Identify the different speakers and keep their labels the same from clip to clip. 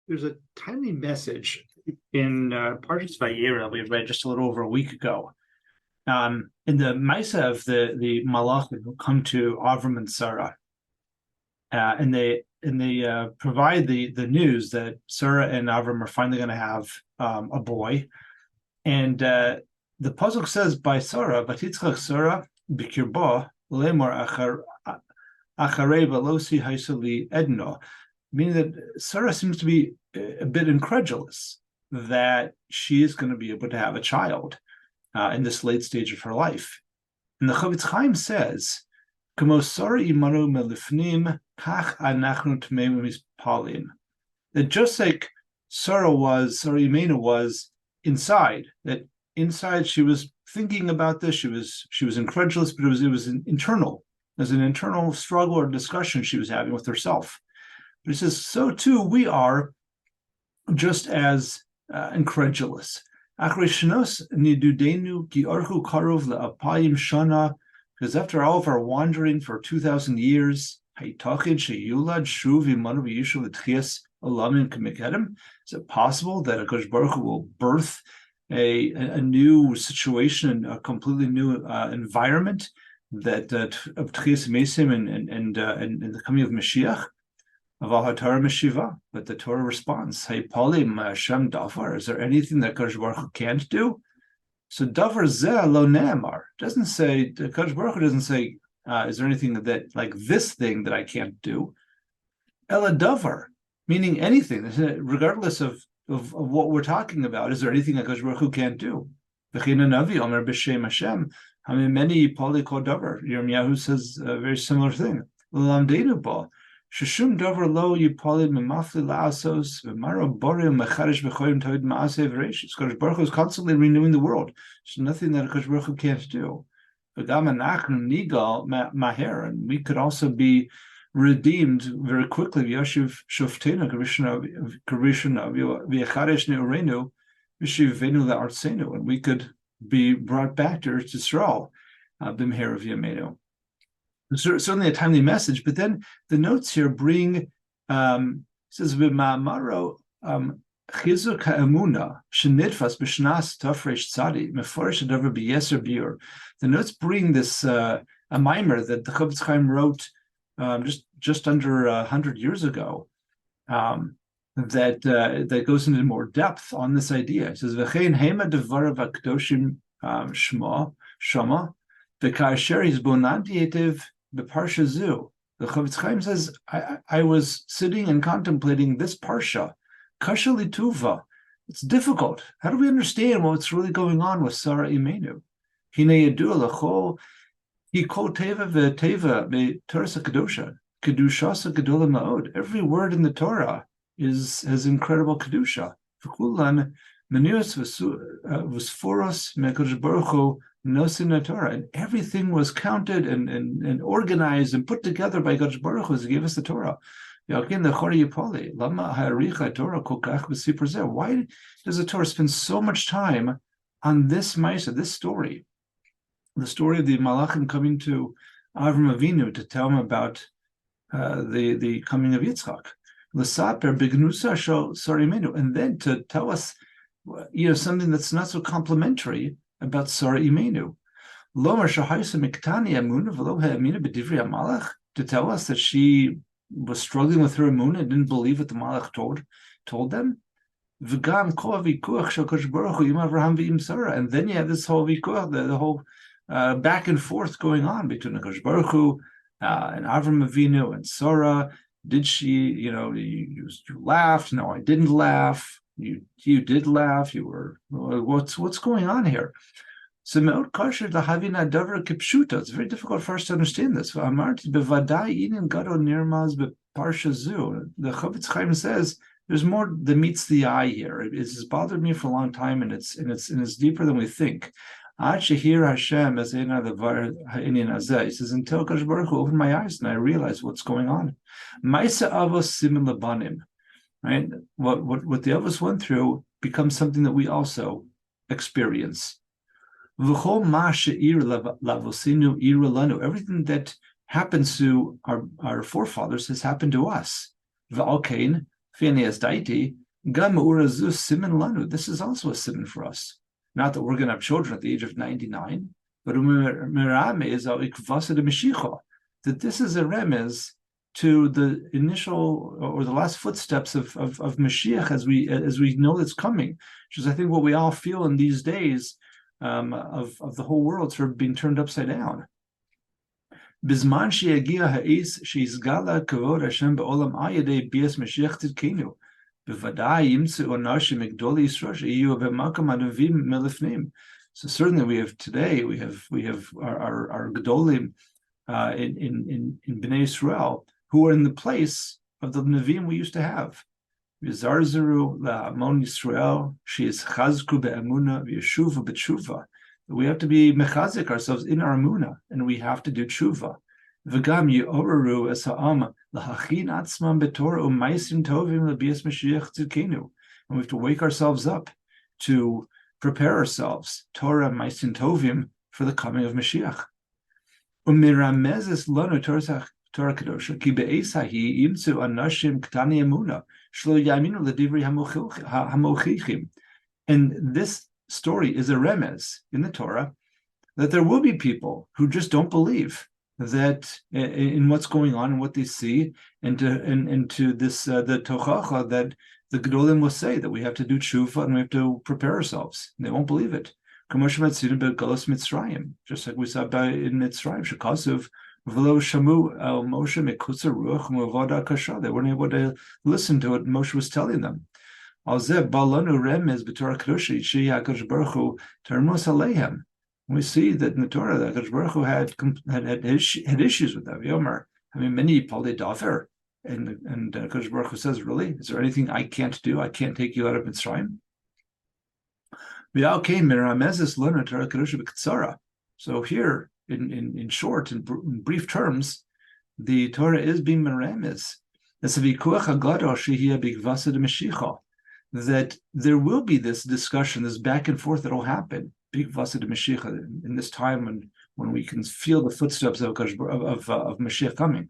Speaker 1: There's a timely message in Parshas Vayera we read just a little over a week ago. In the Maisa of the Malachim who come to Avram and Sarah, and they provide the news that Sarah and Avram are finally going to have a boy, and the pasuk says by Sarah, "Vatitzchak Sarah b'kirba lemor acharei v'losi haisali edno," meaning that Sarah seems to be a bit incredulous that she is going to be able to have a child in this late stage of her life. And the Chafetz Chaim says, "Kamo Sarah imanu melifnim kach anachnu tmeim mispalim," that just like Sarah Imenu was inside, that inside she was thinking about this, she was incredulous, but it was an internal. There's an internal struggle or discussion she was having with herself. But he says, so too we are just as incredulous. Because after all of our wandering for 2,000 years, is it possible that Akash Baruch Hu will birth a new situation, a completely new environment that of Tchias Mesim and the coming of Mashiach? But the Torah responds, "Hey, Palim Hashem Davar, is there anything that Kadosh Baruch Hu can't do?" So Davar Zeh Lo Ne'amar doesn't say, Kadosh Baruch Hu doesn't say, is there anything that like this thing that I can't do? Ela Davar, meaning anything, regardless of what we're talking about. Is there anything that Kadosh Baruch Hu can't do? V'china Navi Omer B'Shem Hashem. I mean, many Pali Kol Davar. Yirmiyahu says a very similar thing. L'lamdeinu Ba. Sheshum davar lo yipolid memafli la'asos v'maro borim mecharish v'choyim toid ma'aseh v'reishis. Kadosh Baruch Hu is constantly renewing the world. There's nothing that Kadosh Baruch Hu can't do. V'gam anachnu nigal maher, and we could also be redeemed very quickly. V'yashiv shoftenu karishna v'yacharesh ne'orenu v'shivenu la'artzenu, and we could be brought back to Eretz Yisrael b'mher v'yameinu. Certainly a timely message, but then the notes here bring says v'ma'amaro chizuk ha'emuna shenitfas b'shnas tafresh tzadi meforish hadavar b'yeser biur. The notes bring this a mimer that the Chafetz Chaim wrote just under 100 years ago that goes into more depth on this idea. It says v'chein hema devarav ha'kedoshim shama v'ka'asher hizbonantietiv the Parsha Zu. The Chafetz Chaim says, I was sitting and contemplating this Parsha, Kasha Lituva. It's difficult. How do we understand what's really going on with Sarah Imenu? Hine Yedu Lachol, Hiko Teva Ve'Teva Ve'Torah Kedusha, Kedusha Gedola Ma'od. Every word in the Torah has incredible Kedusha. V'kulan Menuas V'Sforos Me'Kodesh Baruch Hu Nosin Torah, and everything was counted and organized and put together by Kadosh Baruch Hu to give us the Torah. Why does the Torah spend so much time on this Maisa, this story, the story of the Malachim coming to Avram Avinu to tell him about the coming of Yitzchak, and then to tell us, something that's not so complimentary about Sarah Imenu. To tell us that she was struggling with her emunah and didn't believe what the Malach told them. And then you have this whole vikuach, the whole back and forth going on between Kadosh Baruch Hu and Avram Avinu and Sarah. Did she, you laughed? No, I didn't laugh. You did laugh. You were, what's going on here? So me'od kosher lahavina davar kipshuta. It's very difficult for us to understand this. Amarti bevadai inin gadol nirmaz beparsha zu. The Chafetz Chaim says there's more that meets the eye here. It's bothered me for a long time, and it's deeper than we think. Ad shehir Hashem as ena levar ha'inin azeh. He says until Kadosh Baruch Hu opened my eyes and I realized what's going on. Ma'isa avos simin labanim. Right? What the Avos went through becomes something that we also experience. Everything that happens to our forefathers has happened to us. This is also a simon for us. Not that we're going to have children at the age of 99, but that this is a remez to the initial or the last footsteps of Mashiach as we know it's coming, which is I think what we all feel in these days of the whole world sort of being turned upside down. Bisman sheyagia ha'is sheizgala kavod Hashem be'olam ayadei bias Mashiach tzidkenu b'vadai yimtzu onashim migdoli Yisroel sheyu b'makam anavim melifnim. So certainly we have our gedolim in Bnei Yisrael who are in the place of the Nevi'im we used to have. V'zarzeru la'amon Yisrael she'is chazku be'amuna v'yeshuva b'tshuva. We have to be mechazik ourselves in our amuna, and we have to do tshuva. V'gam yo'oreru es ha'am lahachin atzmam b'torah u'maisim tovim l'bias Mashiach tzidkenu. And we have to wake ourselves up to prepare ourselves, Torah maisim tovim, for the coming of Mashiach. U'miramezes lanu Torah Kedosha, ki be'esahi yimtzu anashim ktani amuna, shlo yaminu l'divrei hamochichim. And this story is a remez in the Torah that there will be people who just don't believe that in what's going on and what they see, and to this the tochacha that the Gedolim will say that we have to do tshuva and we have to prepare ourselves. And they won't believe it. Just like we saw in Mitzrayim, shekasuv v'lo shamu el Moshe mikutzer ruach u'avoda kasha. They weren't able to listen to what Moshe was telling them. We see that in the Torah that Hakadosh Baruch Hu had issues with them. Yomer, I mean, many Palei Dafer, and Hakadosh Baruch Hu says, "Really, is there anything I can't do? I can't take you out of Mitzrayim." So here, in short, in brief terms, the Torah is being meramez. That there will be this discussion, this back and forth that will happen. Big Vasid Mashiach in this time when we can feel the footsteps of Mashiach coming.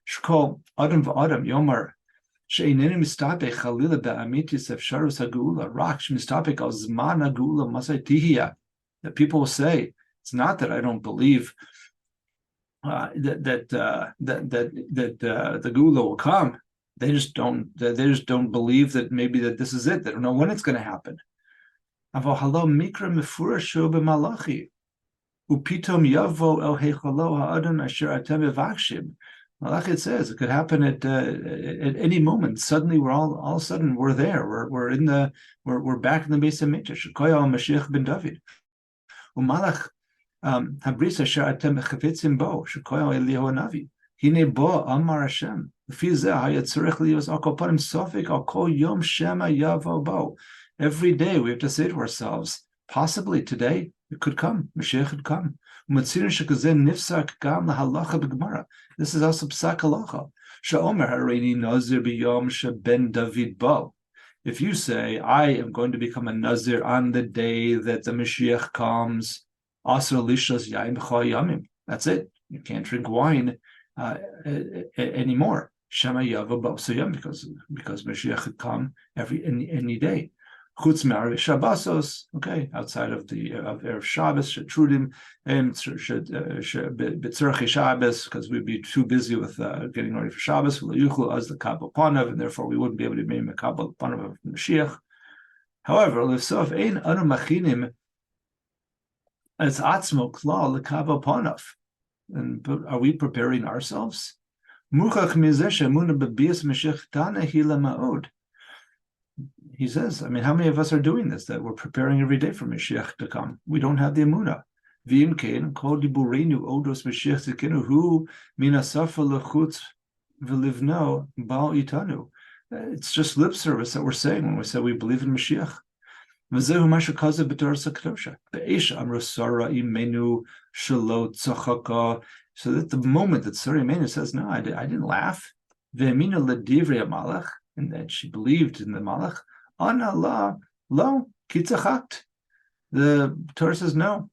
Speaker 1: Shkol Adam v'Adam Yomar she'einenu mistapek chalila be'amitis efsharus hagula rak shmistapek al zman hagula masay tihia. That people will say, it's not that I don't believe that the gula will come. They just don't believe that maybe that this is it. They don't know when it's going to happen. Malachi says it could happen at any moment. Suddenly, all of a sudden we're there. We're back in the base of Mikdash. Mashiach ben David. Umalach habrisa she'atem chavetzim bo shekoyal Eliyahu hanavi. Hine bo amar Hashem. Every day we have to say to ourselves, possibly today it could come. Mashiach could come. This is also psak halacha. If you say, I am going to become a nazir on the day that the Mashiach comes, that's it. You can't drink wine anymore. Shema Yavo B'Suyam, because Mashiach could come any day. Chutz me'Arev Shabbosos, okay, outside of Erev Shabbos, Shetrudim, and B'Tzorchei Shabbos, because we'd be too busy with getting ready for Shabbos. V'Lo as the Kabel Panav, and therefore we wouldn't be able to make a Kabel Panav of Mashiach. However, L'Sof Ein Anu Machinim as Atzmo Klal LeKabel Panav, and are we preparing ourselves? He says, I mean, how many of us are doing this, that we're preparing every day for Mashiach to come? We don't have the emunah. It's just lip service that we're saying when we say we believe in Mashiach. So that the moment that Sari Menu says, no, I didn't laugh, and that she believed in the Malach, Ana la lo kitzachakt. The Torah says, no,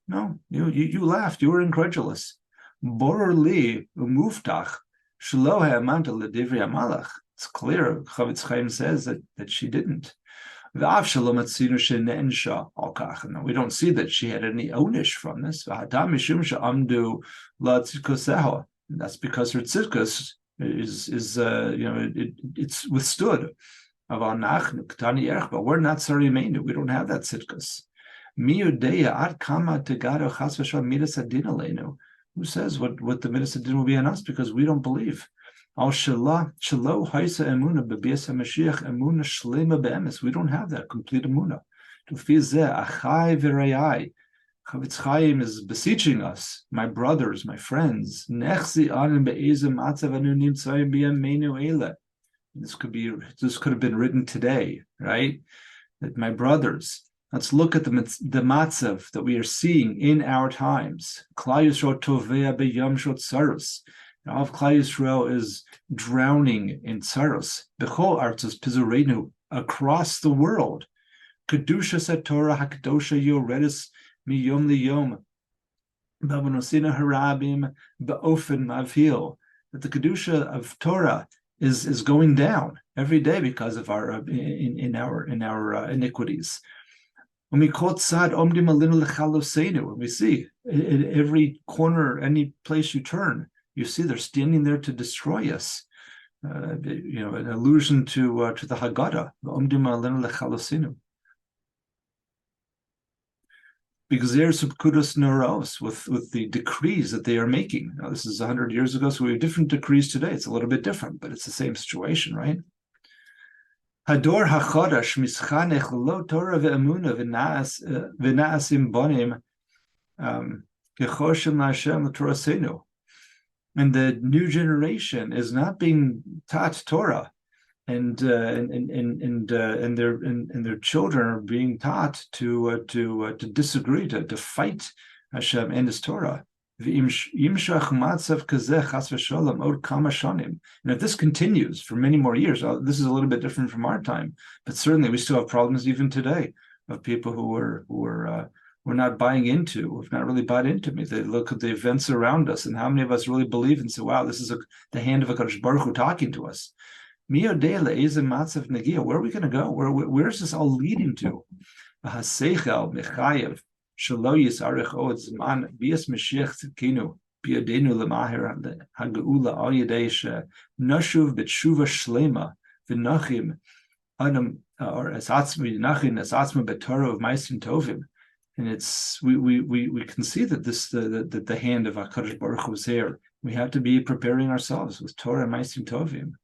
Speaker 1: you laughed, you were incredulous. Boror li umuftach shelo ha'amanta ledivri hamalach It's clear. Chafetz Chaim says that she didn't. We don't see that she had any ownish from this. That's because her tzidkus is it's withstood. But we're not sarimenu. We don't have that tzidkus. Who says what the midas hadin will be on us? Because we don't believe. We don't have that complete emuna. Chafetz Chaim is beseeching us, my brothers, my friends. This could have been written today, right? That my brothers, let's look at the matzav that we are seeing in our times. Klal Yisrael tovea b'yam shot tzaros. All of Klal Yisrael is drowning in tzaros. B'chol artzos pizureinu, across the world. Kedusha satorah hakdosha yoredis miyom liyom. B'avonosina harabim ba'ofen mavhil. That the kedusha of Torah is going down every day because of our in our iniquities. When we quote Sad Omdim Alinu Lechalosenu, when we see in every corner, any place you turn, you see they're standing there to destroy us. An allusion to the Haggadah, Omdim Alinu Lechalosenu. Because there's subkudos noros with the decrees that they are making. Now, this is 100 years ago, so we have different decrees today. It's a little bit different, but it's the same situation, right? Hador hachodash mischanech lo Torah ve'emuna v'naasim bonim kechoshem la'Hashem l'torasenu. And the new generation is not being taught Torah, and their children are being taught to disagree, to fight Hashem and His Torah. And if this continues for many more years, this is a little bit different from our time, but certainly we still have problems even today of people who were not buying into, who have not really bought into me. They look at the events around us, and how many of us really believe and say, "Wow, this is the hand of HaKadosh Baruch Hu talking to us." Where are we going to go? Where is this all leading to? Shelo yisarich od zman bias Mashiach tzidkenu biyadenu lemahir hageula al yedei nashuv b'tshuva shlema v'nachim adam or as atzmi nachin as atzma b'torah of ma'asim tovim, and it's we can see that that the hand of HaKadosh Baruch Hu is here. We have to be preparing ourselves with Torah and ma'asim tovim.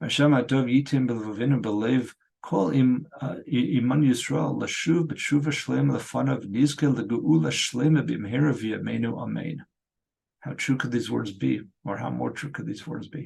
Speaker 1: Hashem atov yitim b'levavinu b'lev. Call him Iman Yisrael Lashuv B'Tshuva Shlema Lefanav Nizkel Legeula Shlema B'Mehera V'Yameinu Amen. How true could these words be, or how more true could these words be?